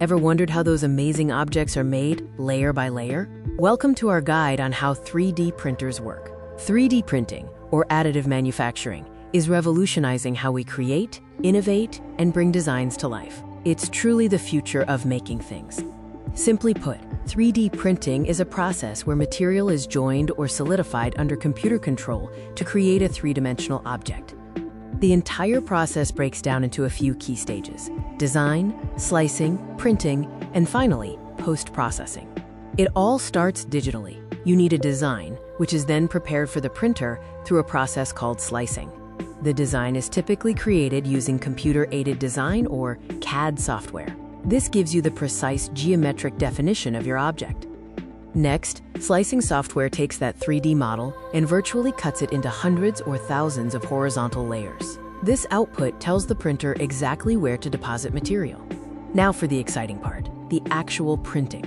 Ever wondered how those amazing objects are made, layer by layer? Welcome to our guide on how 3D printers work. 3D printing, or additive manufacturing, is revolutionizing how we create, innovate, and bring designs to life. It's truly the future of making things. Simply put, 3D printing is a process where material is joined or solidified under computer control to create a three-dimensional object. The entire process breaks down into a few key stages: design, slicing, printing, and finally, post-processing. It all starts digitally. You need a design, which is then prepared for the printer through a process called slicing. The design is typically created using computer-aided design or CAD software. This gives you the precise geometric definition of your object. Next, slicing software takes that 3D model and virtually cuts it into hundreds or thousands of horizontal layers. This output tells the printer exactly where to deposit material. Now for the exciting part, the actual printing.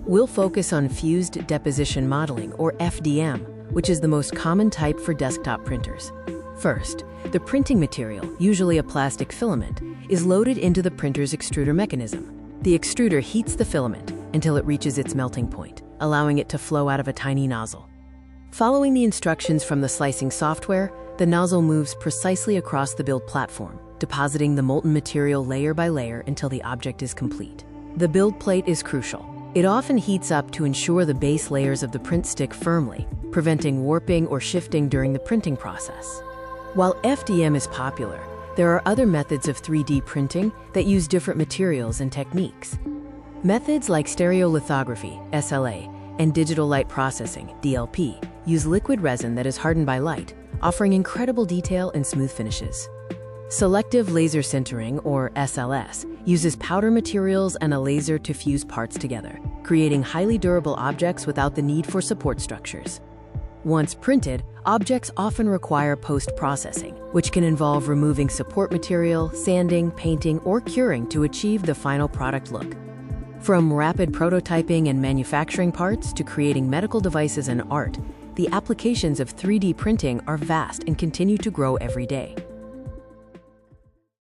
We'll focus on fused deposition modeling, or FDM, which is the most common type for desktop printers. First, the printing material, usually a plastic filament, is loaded into the printer's extruder mechanism. The extruder heats the filament until it reaches its melting point, allowing it to flow out of a tiny nozzle. Following the instructions from the slicing software, the nozzle moves precisely across the build platform, depositing the molten material layer by layer until the object is complete. The build plate is crucial. It often heats up to ensure the base layers of the print stick firmly, preventing warping or shifting during the printing process. While FDM is popular, there are other methods of 3D printing that use different materials and techniques. Methods like stereolithography, SLA, and digital light processing, DLP, use liquid resin that is hardened by light, offering incredible detail and smooth finishes. Selective laser sintering, or SLS, uses powder materials and a laser to fuse parts together, creating highly durable objects without the need for support structures. Once printed, objects often require post-processing, which can involve removing support material, sanding, painting, or curing to achieve the final product look. From rapid prototyping and manufacturing parts to creating medical devices and art, the applications of 3D printing are vast and continue to grow every day.